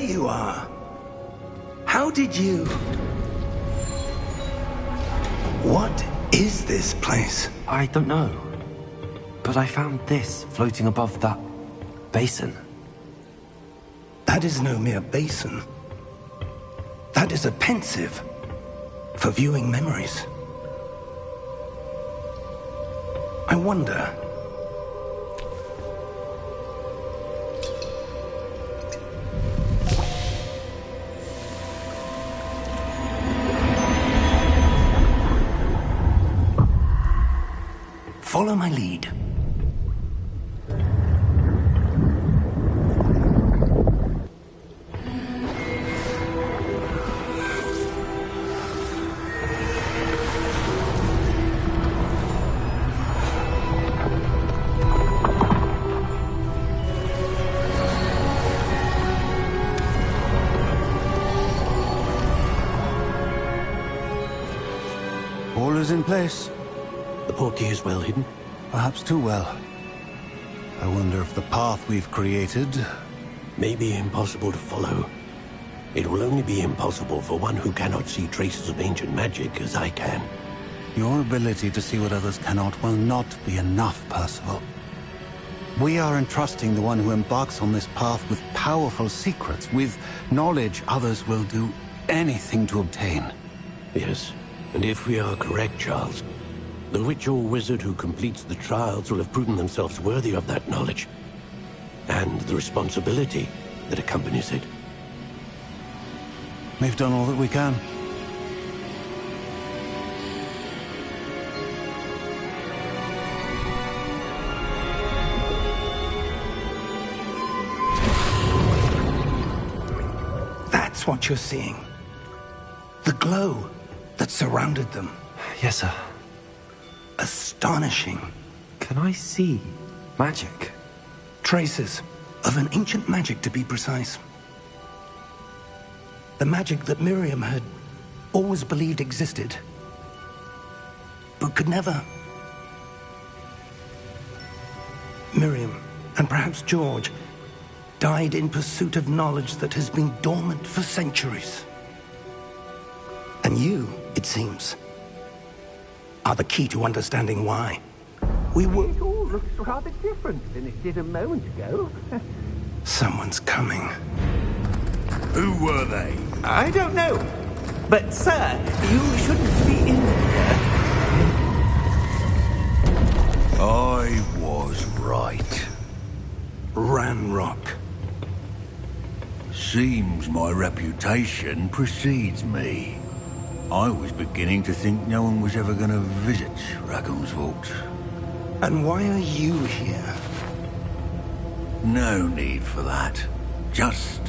you are. How did you... What is this place? I don't know. But I found this floating above that basin. That is no mere basin. That is a pensive for viewing memories. I wonder... Follow my lead. All is in place. The portkey is well hidden? Perhaps too well. I wonder if the path we've created... may be impossible to follow. It will only be impossible for one who cannot see traces of ancient magic as I can. Your ability to see what others cannot will not be enough, Percival. We are entrusting the one who embarks on this path with powerful secrets, with knowledge others will do anything to obtain. Yes, and if we are correct, Charles, the witch or wizard who completes the trials will have proven themselves worthy of that knowledge, and the responsibility that accompanies it. We've done all that we can. That's what you're seeing. The glow that surrounded them. Yes, sir. Astonishing. Can I see magic? Traces of an ancient magic, to be precise. The magic that Miriam had always believed existed, but could never. Miriam, and perhaps George, died in pursuit of knowledge that has been dormant for centuries. And you, it seems, are the key to understanding why. We were... It all looks rather different than it did a moment ago. Someone's coming. Who were they? I don't know. But, sir, you shouldn't be in here. I was right. Ranrock. Seems my reputation precedes me. I was beginning to think no one was ever going to visit Rackham's Vault. And why are you here? No need for that. Just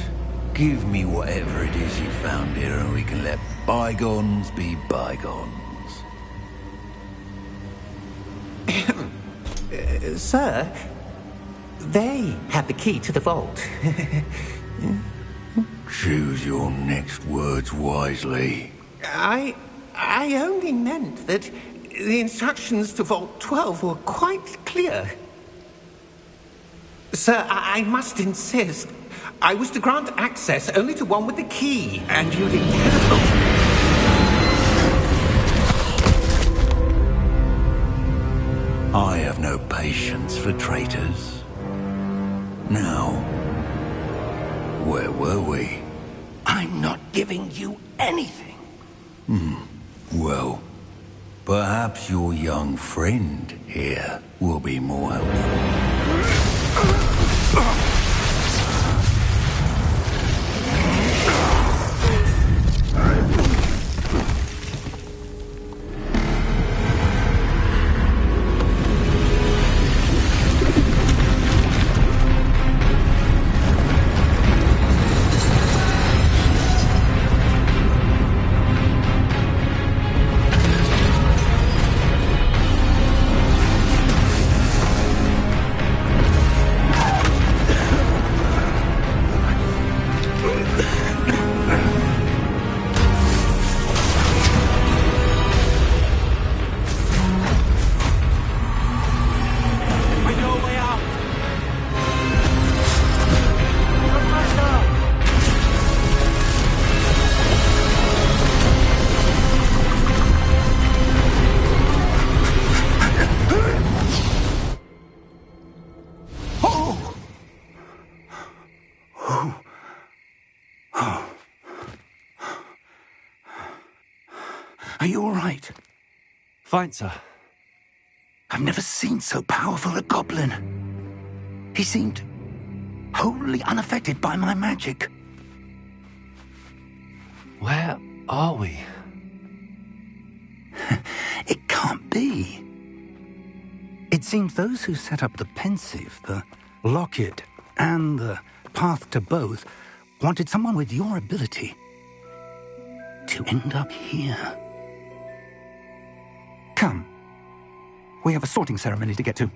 give me whatever it is you found here and we can let bygones be bygones. Sir, they have the key to the vault. Choose your next words wisely. I only meant that the instructions to Vault 12 were quite clear. Sir, I must insist. I was to grant access only to one with the key, and you didn't have... I have no patience for traitors. Now, where were we? I'm not giving you anything. Well, perhaps your young friend here will be more helpful. Are you all right? Fine, sir. I've never seen so powerful a goblin. He seemed wholly unaffected by my magic. Where are we? It can't be. It seems those who set up the pensive, the locket, and the path to both wanted someone with your ability to end up here. Come. We have a sorting ceremony to get to.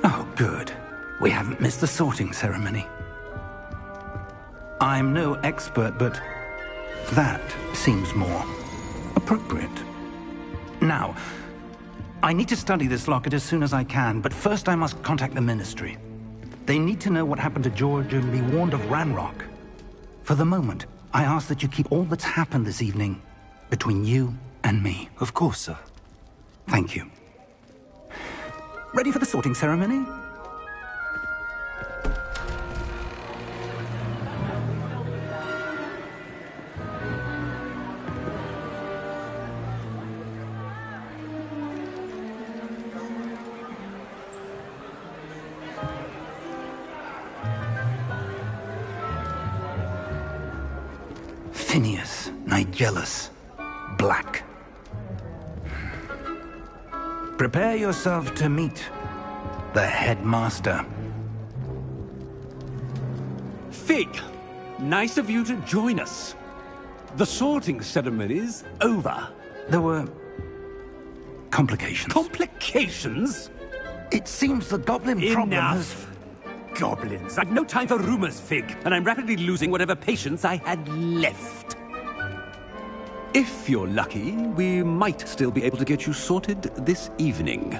Oh, good. We haven't missed the sorting ceremony. I'm no expert, but that seems more appropriate. Now, I need to study this locket as soon as I can, but first I must contact the Ministry. They need to know what happened to George and be warned of Ranrock. For the moment, I ask that you keep all that's happened this evening between you and me. Of course, sir. Thank you. Ready for the sorting ceremony? Phineas, Nigellus, Black. Prepare yourself to meet the headmaster. Fig, nice of you to join us. The sorting ceremony's over. There were complications. Complications? It seems the goblin problem has... Enough. Goblins. I've no time for rumors, Fig, and I'm rapidly losing whatever patience I had left. If you're lucky, we might still be able to get you sorted this evening.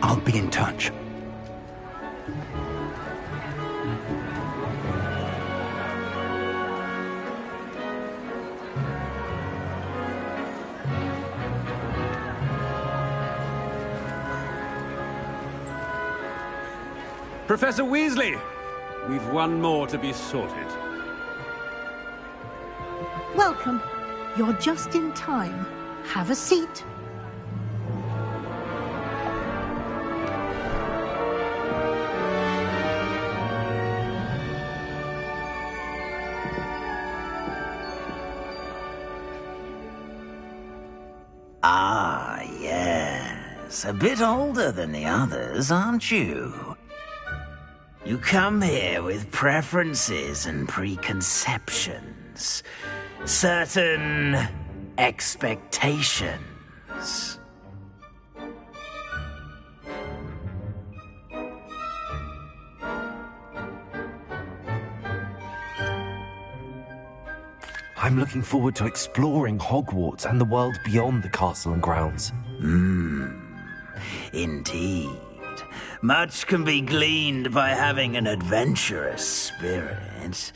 I'll be in touch. Professor Weasley, we've one more to be sorted. Welcome. You're just in time. Have a seat. Ah, yes. A bit older than the others, aren't you? You come here with preferences and preconceptions. Certain expectations. I'm looking forward to exploring Hogwarts and the world beyond the castle and grounds. Indeed. Much can be gleaned by having an adventurous spirit,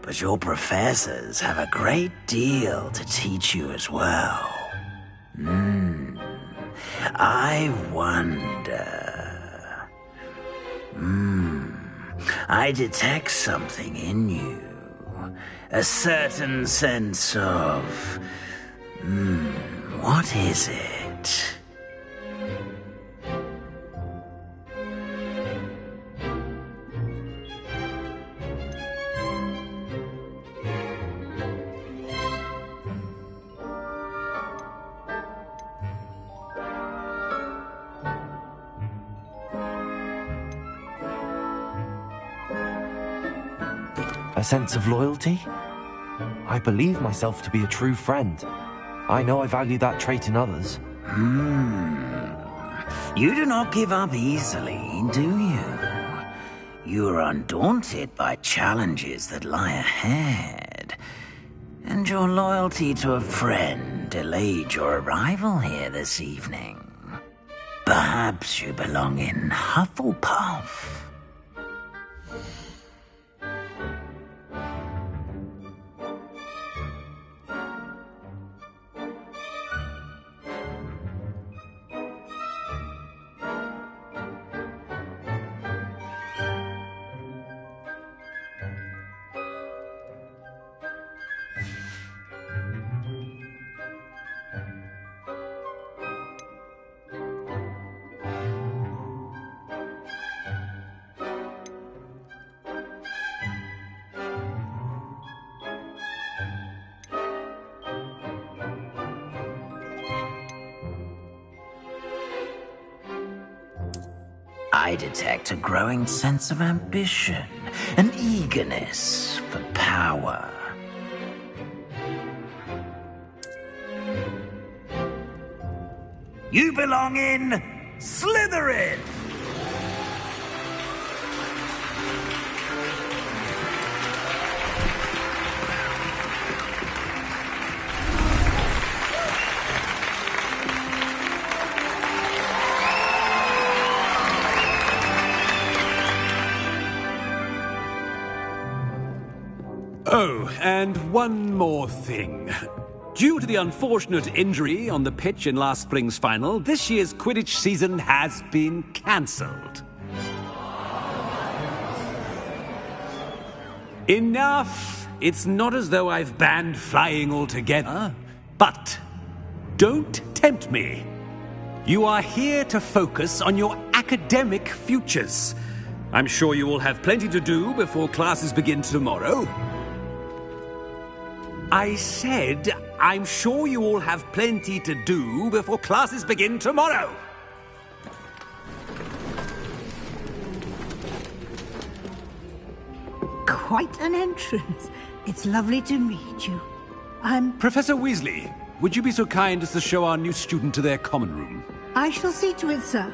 but your professors have a great deal to teach you as well. I wonder... I detect something in you. A certain sense of... what is it? A sense of loyalty? I believe myself to be a true friend. I know I value that trait in others. You do not give up easily, do you? You are undaunted by challenges that lie ahead. And your loyalty to a friend delayed your arrival here this evening. Perhaps you belong in Hufflepuff. I detect a growing sense of ambition, an eagerness for power. You belong in Slytherin! Oh, and one more thing. Due to the unfortunate injury on the pitch in last spring's final, this year's Quidditch season has been cancelled. Enough! It's not as though I've banned flying altogether. But don't tempt me. You are here to focus on your academic futures. I'm sure you will have plenty to do before classes begin tomorrow. I said, I'm sure you all have plenty to do before classes begin tomorrow. Quite an entrance. It's lovely to meet you. Professor Weasley, would you be so kind as to show our new student to their common room? I shall see to it, sir.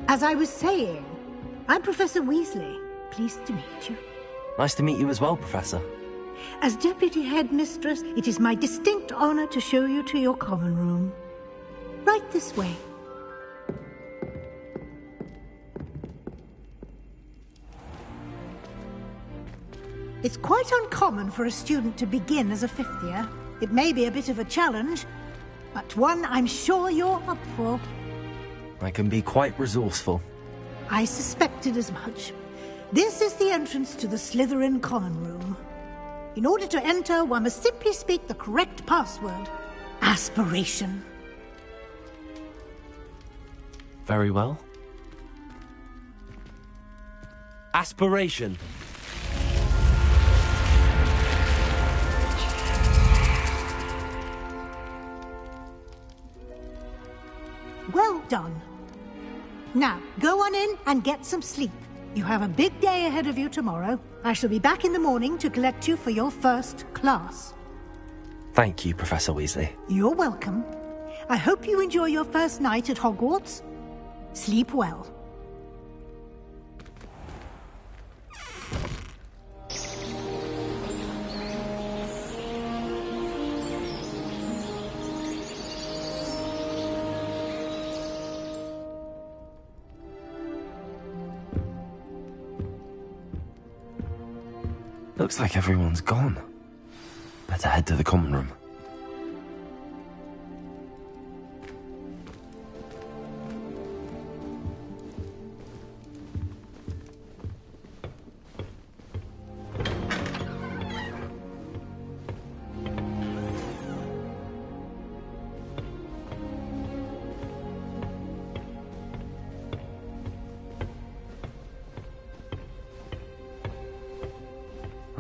As I was saying, I'm Professor Weasley. Pleased to meet you. Nice to meet you as well, Professor. As Deputy Headmistress, it is my distinct honor to show you to your common room. Right this way. It's quite uncommon for a student to begin as a fifth year. It may be a bit of a challenge, but one I'm sure you're up for. I can be quite resourceful. I suspected as much. This is the entrance to the Slytherin common room. In order to enter, one must simply speak the correct password. Aspiration. Very well. Aspiration. Well done. Now, go on in and get some sleep. You have a big day ahead of you tomorrow. I shall be back in the morning to collect you for your first class. Thank you, Professor Weasley. You're welcome. I hope you enjoy your first night at Hogwarts. Sleep well. Looks like everyone's gone. Better head to the common room.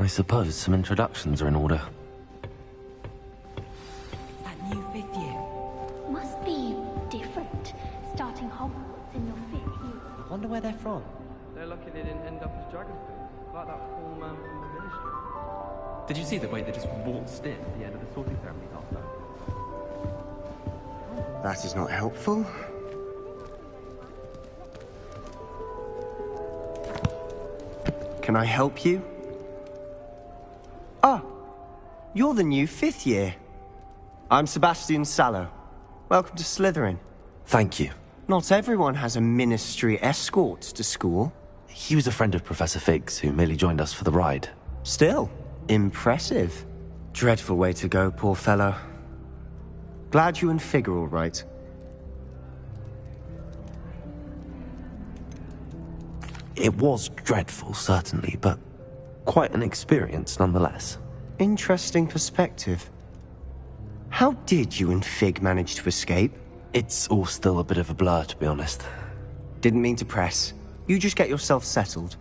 I suppose some introductions are in order. That new 5th year. Must be different, starting Hogwarts in your 5th year. Wonder where they're from. They're lucky they didn't end up as Dragonflies, like that poor man from the Ministry. Did you see the way they just waltzed in at the end of the sorting ceremony last night? That is not helpful. Can I help you? Ah, you're the new 5th year. I'm Sebastian Sallow. Welcome to Slytherin. Thank you. Not everyone has a ministry escort to school. He was a friend of Professor Fig's who merely joined us for the ride. Still, impressive. Dreadful way to go, poor fellow. Glad you and Fig are all right. It was dreadful, certainly, but quite an experience nonetheless. Interesting perspective. How did you and Fig manage to escape? It's all still a bit of a blur, to be honest. Didn't mean to press. You just get yourself settled.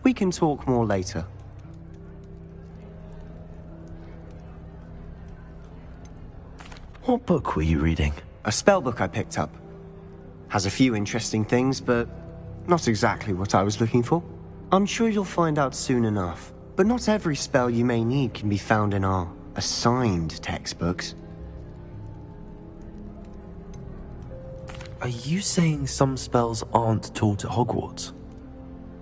We can talk more later. What book were you reading? A spell book I picked up. Has a few interesting things, but not exactly what I was looking for. I'm sure you'll find out soon enough. But not every spell you may need can be found in our assigned textbooks. Are you saying some spells aren't taught at Hogwarts?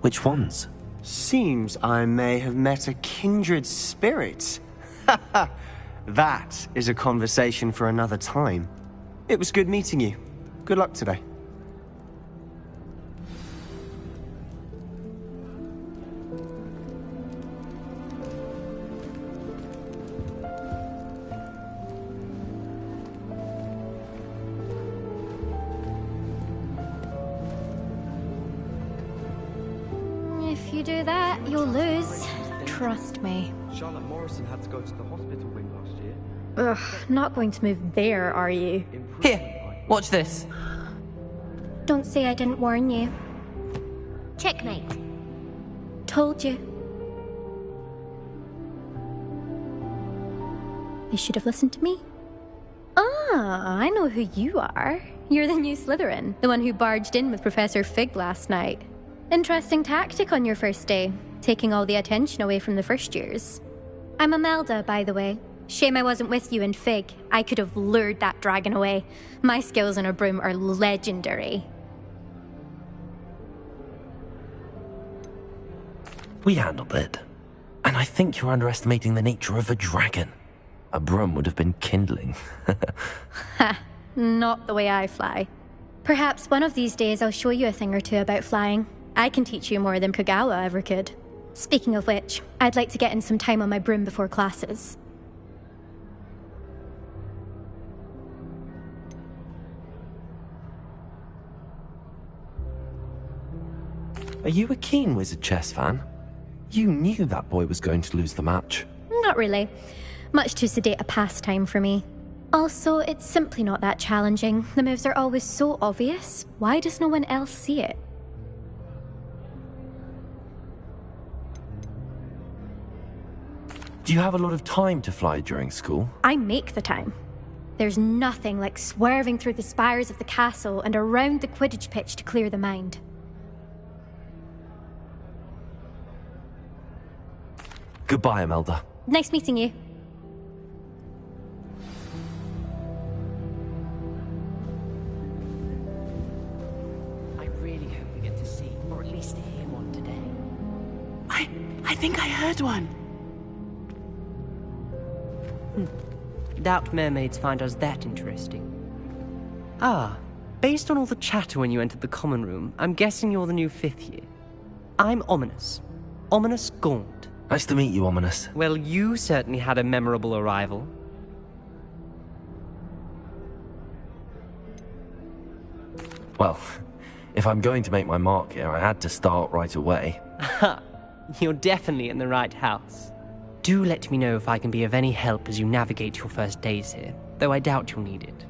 Which ones? Seems I may have met a kindred spirit. That is a conversation for another time. It was good meeting you. Good luck today. If you do that, you'll lose. Trust me. Charlotte Morrison had to go to the hospital wing last year. Ugh, not going to move there, are you? Here, watch this. Don't say I didn't warn you. Checkmate. Told you. You should have listened to me. Ah, I know who you are. You're the new Slytherin, the one who barged in with Professor Fig last night. Interesting tactic on your first day, taking all the attention away from the first years. I'm Imelda, by the way. Shame I wasn't with you in Fig. I could have lured that dragon away. My skills on a broom are legendary. We handled it. And I think you're underestimating the nature of a dragon. A broom would have been kindling. Ha, not the way I fly. Perhaps one of these days I'll show you a thing or two about flying. I can teach you more than Kagawa ever could. Speaking of which, I'd like to get in some time on my broom before classes. Are you a keen Wizard chess fan? You knew that boy was going to lose the match. Not really. Much too sedate a pastime for me. Also, it's simply not that challenging. The moves are always so obvious. Why does no one else see it? Do you have a lot of time to fly during school? I make the time. There's nothing like swerving through the spires of the castle and around the Quidditch pitch to clear the mind. Goodbye, Imelda. Nice meeting you. I really hope we get to see, or at least hear one today. I think I heard one. Doubt mermaids find us that interesting. Ah, based on all the chatter when you entered the common room, I'm guessing you're the new 5th year. I'm Ominous. Ominous Gaunt. Nice to meet you, Ominous. Well, you certainly had a memorable arrival. Well, if I'm going to make my mark here, I had to start right away. Ha! You're definitely in the right house. Do let me know if I can be of any help as you navigate your first days here, though I doubt you'll need it.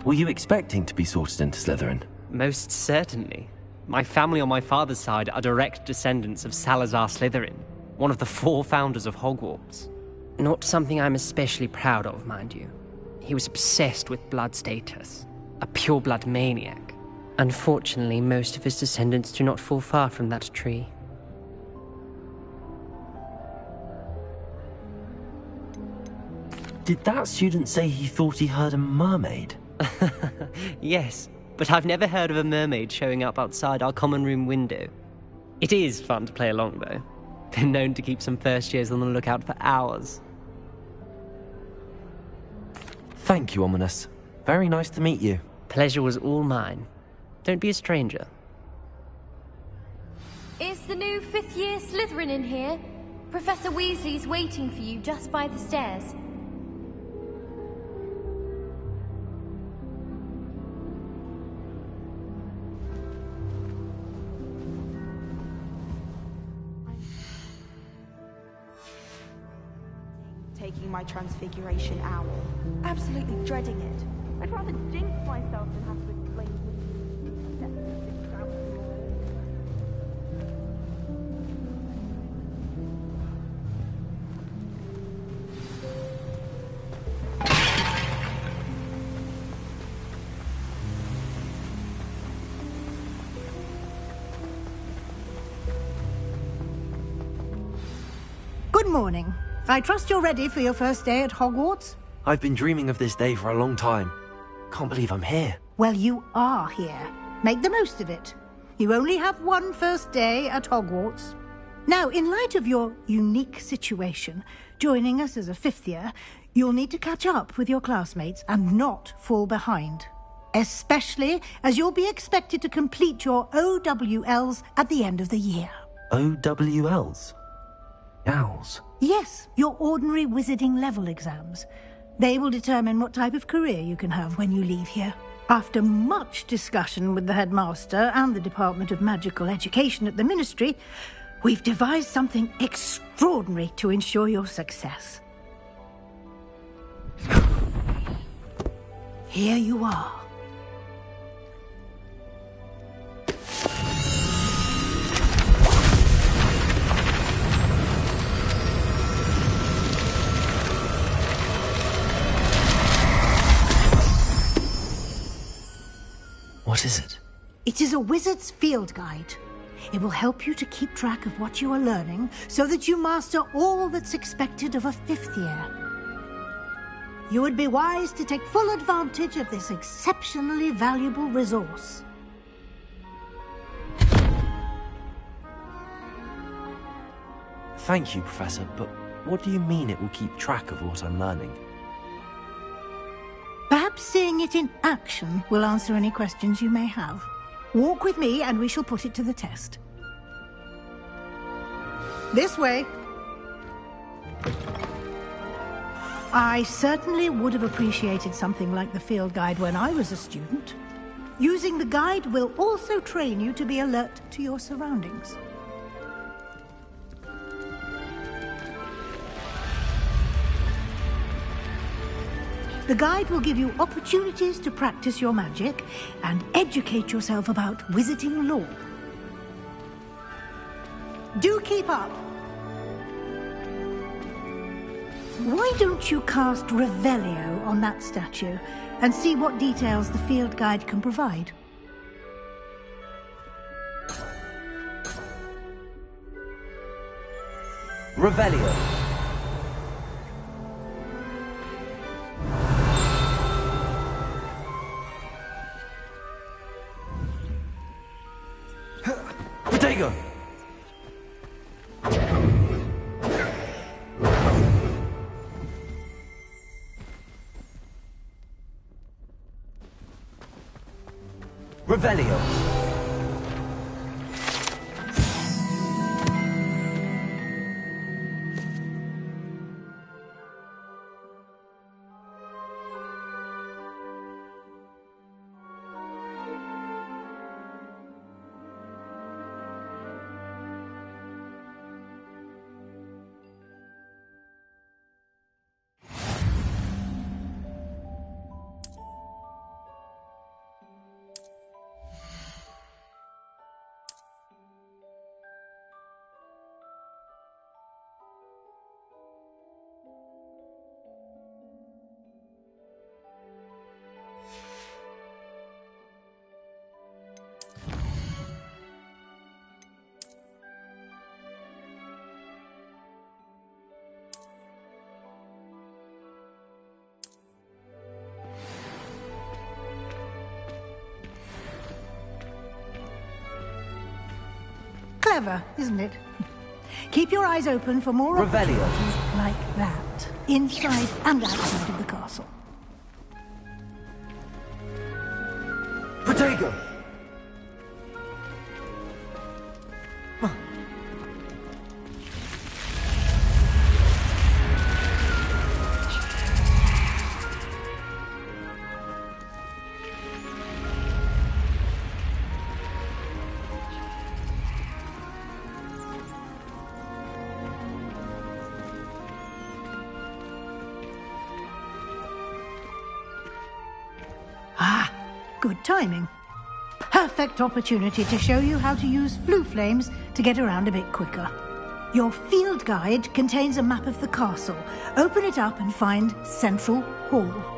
Were you expecting to be sorted into Slytherin? Most certainly. My family on my father's side are direct descendants of Salazar Slytherin, one of the 4 founders of Hogwarts. Not something I'm especially proud of, mind you. He was obsessed with blood status, a pure-blood maniac. Unfortunately, most of his descendants do not fall far from that tree. Did that student say he thought he heard a mermaid? Yes, but I've never heard of a mermaid showing up outside our common room window. It is fun to play along, though. Been known to keep some first years on the lookout for hours. Thank you, Ominous. Very nice to meet you. Pleasure was all mine. Don't be a stranger. Is the new 5th year Slytherin in here? Professor Weasley's waiting for you just by the stairs. Taking my transfiguration hour. Absolutely dreading it. I'd rather jinx myself than have to explain Good morning. I trust you're ready for your first day at Hogwarts? I've been dreaming of this day for a long time. Can't believe I'm here. Well, you are here. Make the most of it. You only have one first day at Hogwarts. Now, in light of your unique situation, joining us as a 5th year, you'll need to catch up with your classmates and not fall behind. Especially as you'll be expected to complete your OWLs at the end of the year. OWLs? Owls? Yes, your ordinary wizarding level exams. They will determine what type of career you can have when you leave here. After much discussion with the headmaster and the Department of Magical Education at the Ministry, we've devised something extraordinary to ensure your success. Here you are. What is it? It is a wizard's field guide. It will help you to keep track of what you are learning so that you master all that's expected of a 5th year. You would be wise to take full advantage of this exceptionally valuable resource. Thank you, Professor, but what do you mean it will keep track of what I'm learning? Perhaps seeing it in action will answer any questions you may have. Walk with me and we shall put it to the test. This way. I certainly would have appreciated something like the field guide when I was a student. Using the guide will also train you to be alert to your surroundings. The guide will give you opportunities to practice your magic and educate yourself about wizarding lore. Do keep up. Why don't you cast Revelio on that statue and see what details the field guide can provide? Revelio. Protego! Revelio! Clever, isn't it? Keep your eyes open for more Revelio. opportunities like that, inside and outside of the castle. Protego! Ah, good timing. Perfect opportunity to show you how to use flue flames to get around a bit quicker. Your field guide contains a map of the castle. Open it up and find Central Hall.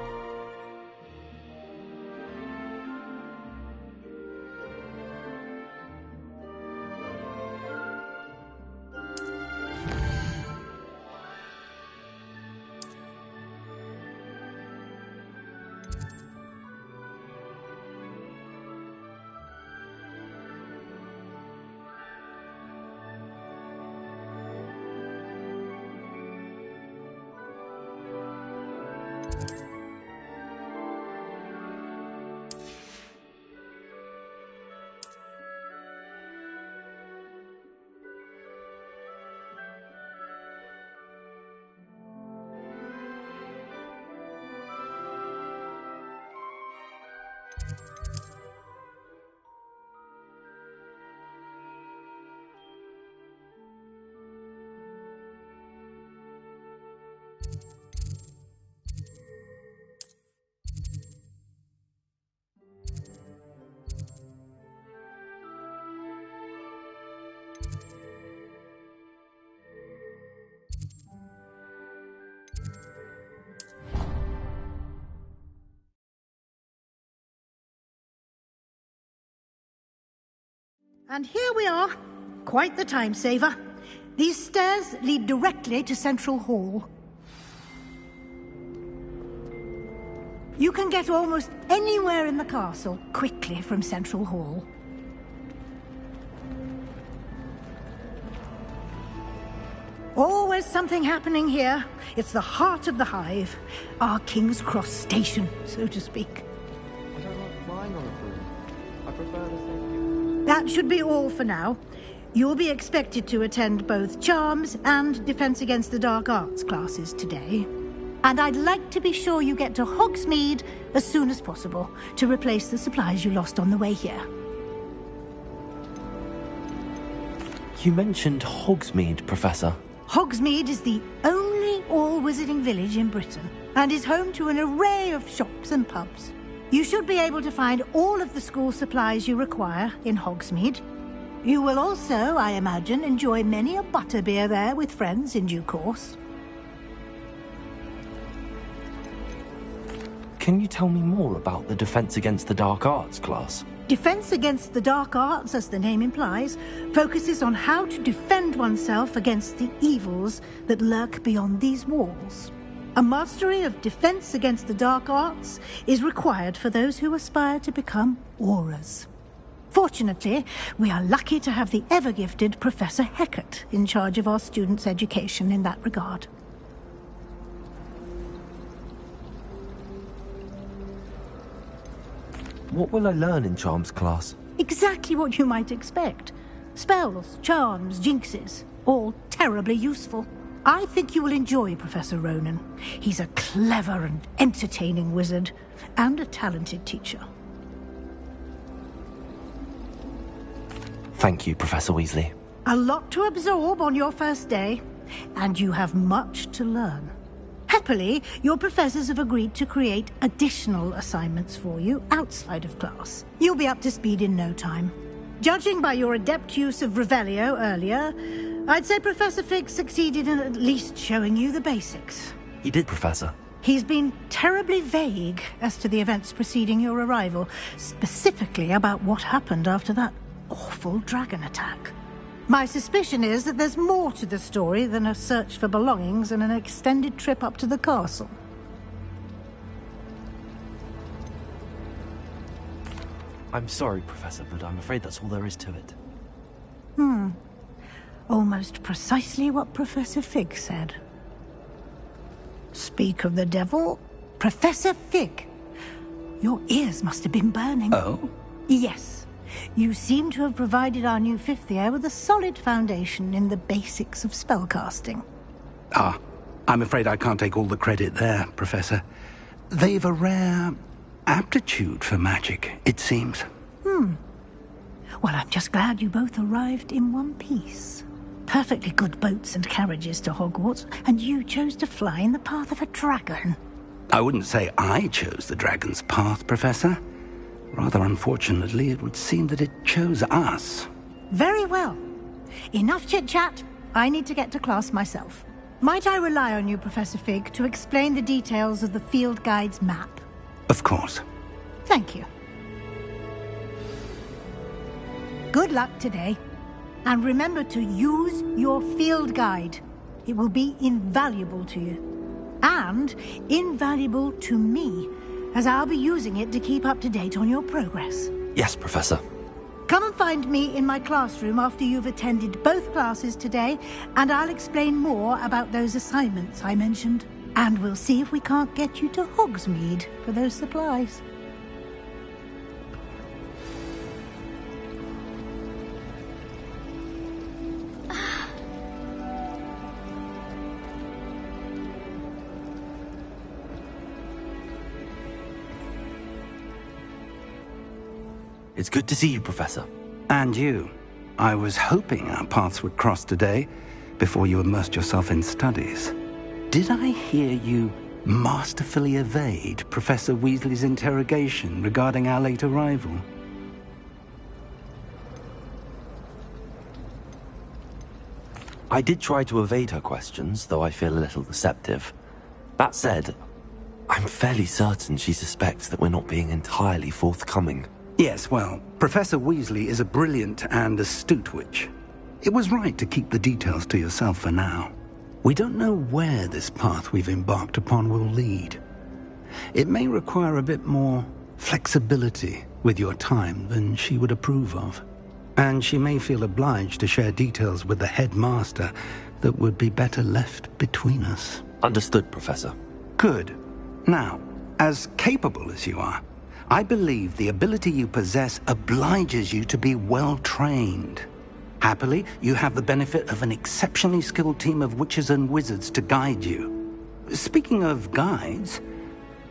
And here we are. Quite the time saver. These stairs lead directly to Central Hall. You can get almost anywhere in the castle quickly from Central Hall. Always something happening here. It's the heart of the hive. Our King's Cross station, so to speak. I don't like flying on a broom. I prefer to stay. That should be all for now. You'll be expected to attend both Charms and Defense Against the Dark Arts classes today. And I'd like to be sure you get to Hogsmeade as soon as possible to replace the supplies you lost on the way here. You mentioned Hogsmeade, Professor. Hogsmeade is the only all-wizarding village in Britain and is home to an array of shops and pubs. You should be able to find all of the school supplies you require in Hogsmeade. You will also, I imagine, enjoy many a butterbeer there with friends in due course. Can you tell me more about the Defense Against the Dark Arts class? Defense Against the Dark Arts, as the name implies, focuses on how to defend oneself against the evils that lurk beyond these walls. A mastery of Defense Against the Dark Arts is required for those who aspire to become Aurors. Fortunately, we are lucky to have the ever-gifted Professor Hecat in charge of our students' education in that regard. What will I learn in Charms class? Exactly what you might expect. Spells, charms, jinxes, all terribly useful. I think you will enjoy Professor Ronan. He's a clever and entertaining wizard, and a talented teacher. Thank you, Professor Weasley. A lot to absorb on your first day, and you have much to learn. Happily, your professors have agreed to create additional assignments for you outside of class. You'll be up to speed in no time. Judging by your adept use of Revelio earlier, I'd say Professor Fig succeeded in at least showing you the basics. He did, Professor. He's been terribly vague as to the events preceding your arrival, specifically about what happened after that awful dragon attack. My suspicion is that there's more to the story than a search for belongings and an extended trip up to the castle. I'm sorry, Professor, but I'm afraid that's all there is to it. Almost precisely what Professor Fig said. Speak of the devil, Professor Fig. Your ears must have been burning. Oh? Yes. You seem to have provided our new fifth year with a solid foundation in the basics of spellcasting. Ah, I'm afraid I can't take all the credit there, Professor. They've a rare aptitude for magic, it seems. Well, I'm just glad you both arrived in one piece. Perfectly good boats and carriages to Hogwarts, and you chose to fly in the path of a dragon. I wouldn't say I chose the dragon's path, Professor. Rather unfortunately, it would seem that it chose us. Very well. Enough chit-chat. I need to get to class myself. Might I rely on you, Professor Fig, to explain the details of the field guide's map? Of course. Thank you. Good luck today. And remember to use your field guide. It will be invaluable to you. And invaluable to me, as I'll be using it to keep up to date on your progress. Yes, Professor. Come and find me in my classroom after you've attended both classes today, and I'll explain more about those assignments I mentioned. And we'll see if we can't get you to Hogsmeade for those supplies. It's good to see you, Professor. And you. I was hoping our paths would cross today, before you immersed yourself in studies. Did I hear you masterfully evade Professor Weasley's interrogation regarding our late arrival? I did try to evade her questions, though I feel a little deceptive. That said, I'm fairly certain she suspects that we're not being entirely forthcoming. Yes, well, Professor Weasley is a brilliant and astute witch. It was right to keep the details to yourself for now. We don't know where this path we've embarked upon will lead. It may require a bit more flexibility with your time than she would approve of. And she may feel obliged to share details with the headmaster that would be better left between us. Understood, Professor. Good. Now, as capable as you are, I believe the ability you possess obliges you to be well-trained. Happily, you have the benefit of an exceptionally skilled team of witches and wizards to guide you. Speaking of guides,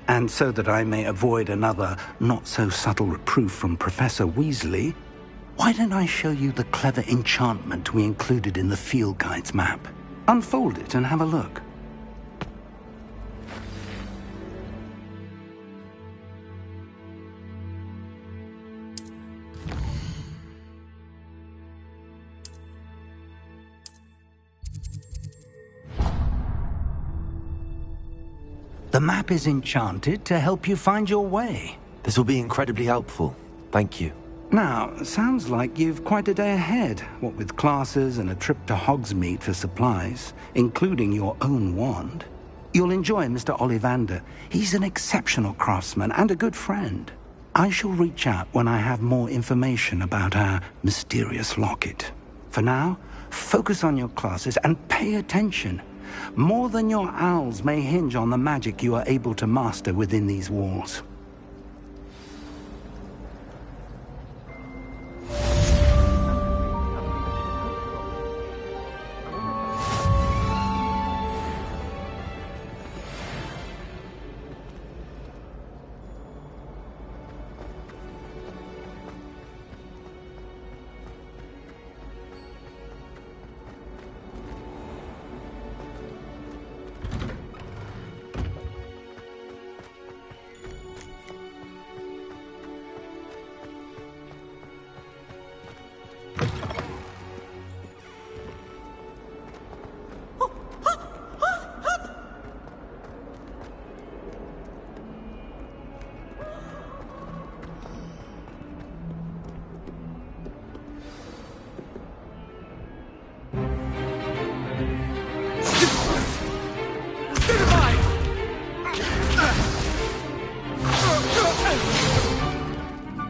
and so that I may avoid another not-so-subtle reproof from Professor Weasley, why don't I show you the clever enchantment we included in the field guide's map? Unfold it and have a look. The map is enchanted to help you find your way. This will be incredibly helpful. Thank you. Now, sounds like you've quite a day ahead, what with classes and a trip to Hogsmeade for supplies, including your own wand. You'll enjoy Mr. Ollivander. He's an exceptional craftsman and a good friend. I shall reach out when I have more information about our mysterious locket. For now, focus on your classes and pay attention. More than your owls may hinge on the magic you are able to master within these walls.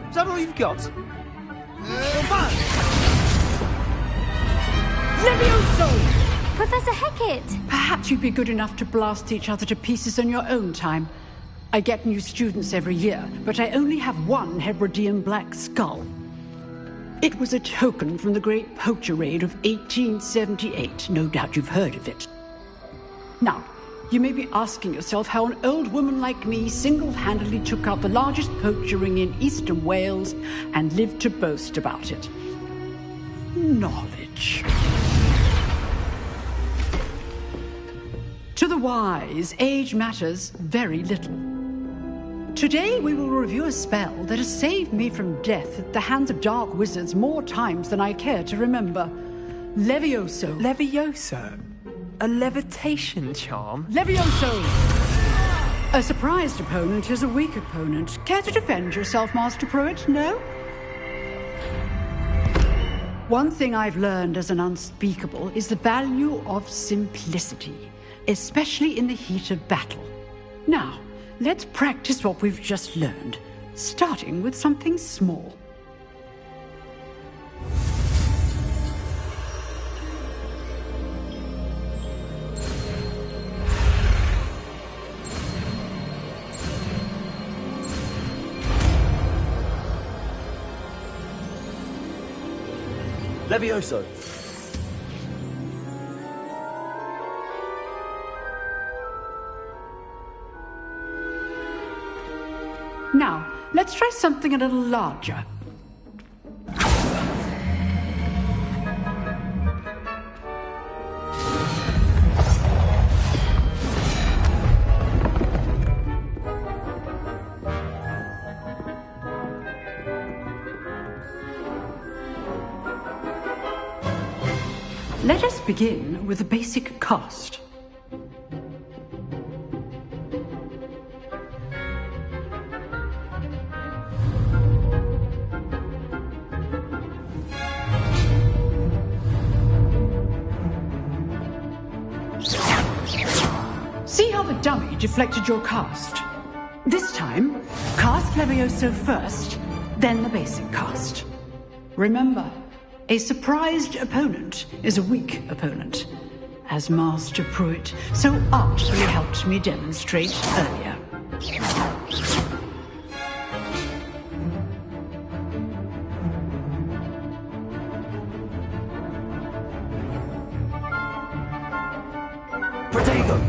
Is that all you've got? Levioso! Professor Hecat! Perhaps you'd be good enough to blast each other to pieces on your own time. I get new students every year, but I only have one Hebridean black skull. It was a token from the Great Poacher Raid of 1878. No doubt you've heard of it. Now, you may be asking yourself how an old woman like me single-handedly took out the largest poacher ring in eastern Wales and lived to boast about it. Knowledge. To the wise, age matters very little. Today we will review a spell that has saved me from death at the hands of dark wizards more times than I care to remember. Levioso. Levioso? A levitation charm? Levioso! A surprised opponent is a weak opponent. Care to defend yourself, Master Pruitt? No? One thing I've learned as an unspeakable is the value of simplicity, especially in the heat of battle. Now, let's practice what we've just learned, starting with something small. Levioso! Now, let's try something a little larger. Let us begin with the basic cast. See how the dummy deflected your cast? This time, cast Levioso first, then the basic cast. Remember, a surprised opponent is a weak opponent, as Master Pruitt so artfully helped me demonstrate earlier. Protego!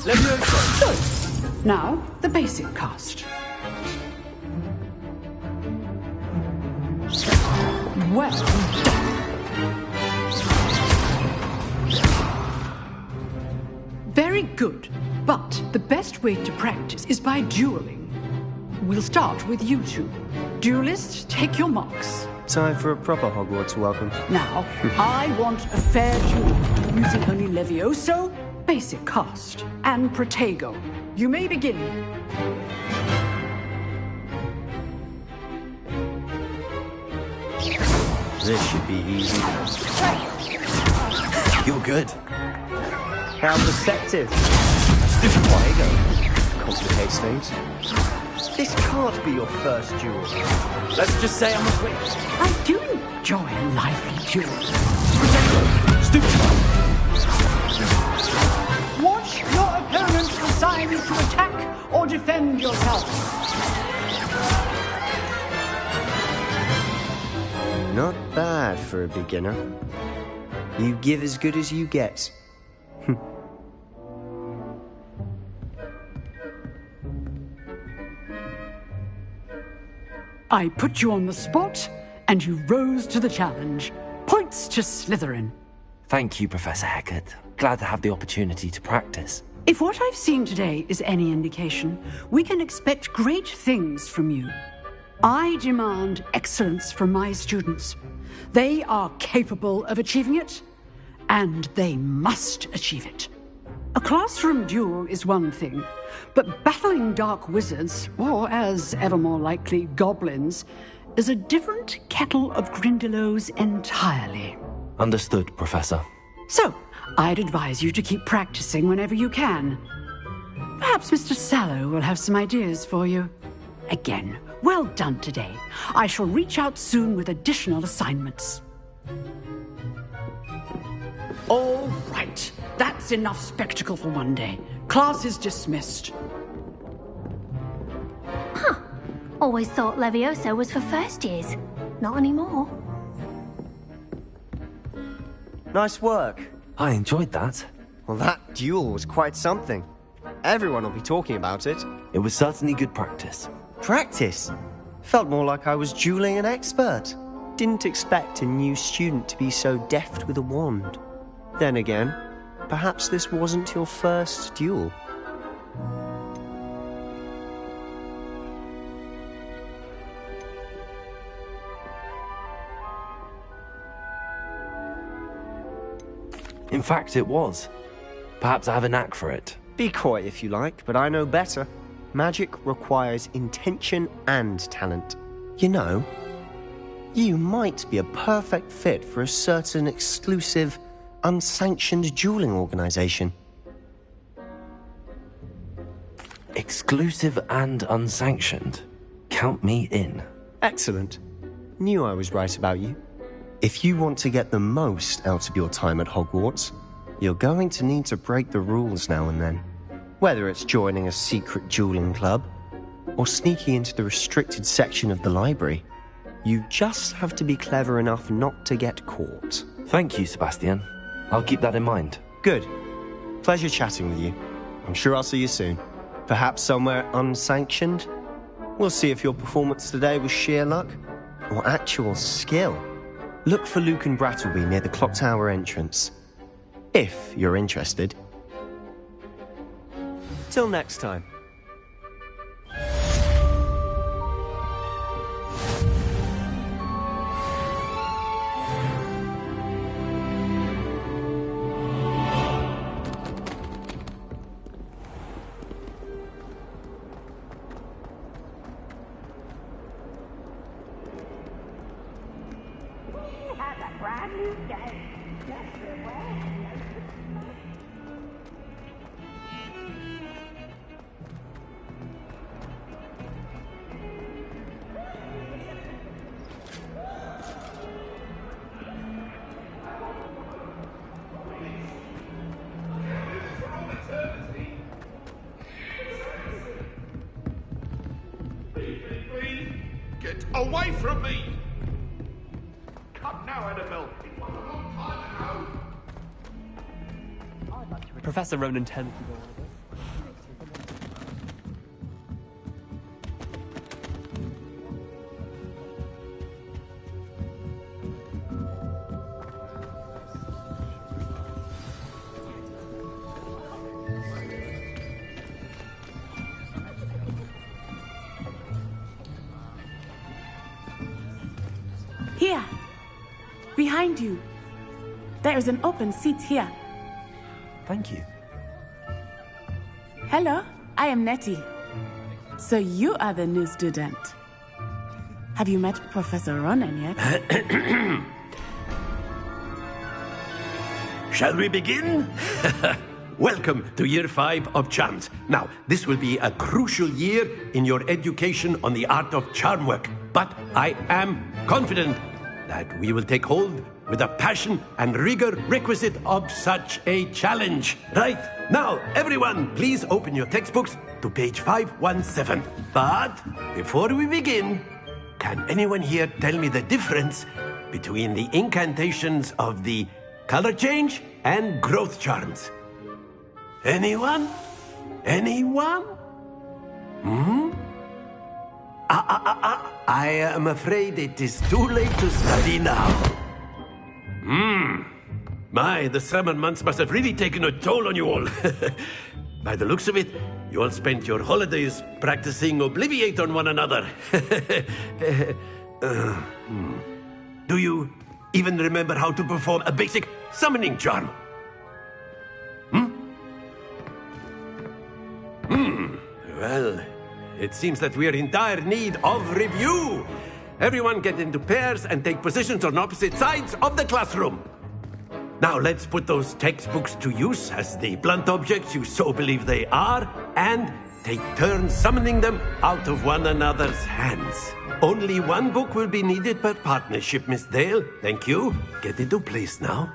Good. Now, the basic cast. Well done. Very good. But the best way to practice is by dueling. We'll start with you two. Duelists, take your marks. Time for a proper Hogwarts welcome. Now, I want a fair duel, using only Levioso, basic cast, and Protego. You may begin. This should be easy. You're good. How perceptive. Stupid ego complicates things. This can't be your first duel. Let's just say I'm a quick. I do enjoy a lively duel. Stupid. Watch your opponent decide to attack or defend yourself. Not bad for a beginner. You give as good as you get. I put you on the spot, and you rose to the challenge. Points to Slytherin. Thank you, Professor Hecat. Glad to have the opportunity to practice. If what I've seen today is any indication, we can expect great things from you. I demand excellence from my students. They are capable of achieving it, and they must achieve it. A classroom duel is one thing, but battling dark wizards, or as ever more likely, goblins, is a different kettle of Grindylows entirely. Understood, Professor. So, I'd advise you to keep practicing whenever you can. Perhaps Mr. Sallow will have some ideas for you. Again, well done today. I shall reach out soon with additional assignments. All right. That's enough spectacle for one day. Class is dismissed. Huh. Always thought Levioso was for first years. Not anymore. Nice work. I enjoyed that. Well, that duel was quite something. Everyone will be talking about it. It was certainly good practice. Practice? Felt more like I was dueling an expert. Didn't expect a new student to be so deft with a wand. Then again, perhaps this wasn't your first duel. In fact, it was. Perhaps I have a knack for it. Be coy if you like, but I know better. Magic requires intention and talent. You know, you might be a perfect fit for a certain exclusive, unsanctioned dueling organization. Exclusive and unsanctioned? Count me in. Excellent. Knew I was right about you. If you want to get the most out of your time at Hogwarts, you're going to need to break the rules now and then. Whether it's joining a secret dueling club, or sneaking into the restricted section of the library, you just have to be clever enough not to get caught. Thank you, Sebastian. I'll keep that in mind. Good. Pleasure chatting with you. I'm sure I'll see you soon. Perhaps somewhere unsanctioned? We'll see if your performance today was sheer luck, or actual skill. Look for Luke and Brattleby near the clock tower entrance. If you're interested. Till next time. Get away from me! Come now, Annabelle. It was a long time ago. Professor Ronan 10. Here. Behind you. There is an open seat here. Thank you. Hello, I am Nettie. So you are the new student. Have you met Professor Ronan yet? Shall we begin? welcome to Year 5 of Charms. Now, this will be a crucial year in your education on the art of charm work. But I am confident that we will take hold with the passion and rigor requisite of such a challenge. Right, now, everyone, please open your textbooks to page 517. But before we begin, can anyone here tell me the difference between the incantations of the color change and growth charms? Anyone? Anyone? I am afraid it is too late to study now. My, the summer months must have really taken a toll on you all. By the looks of it, you all spent your holidays practicing Obliviate on one another. Do you even remember how to perform a basic summoning charm? Well, it seems that we are in dire need of review. Everyone get into pairs and take positions on opposite sides of the classroom. Now let's put those textbooks to use as the blunt objects you so believe they are, and take turns summoning them out of one another's hands. Only one book will be needed per partnership, Miss Dale. Thank you. Get into place now.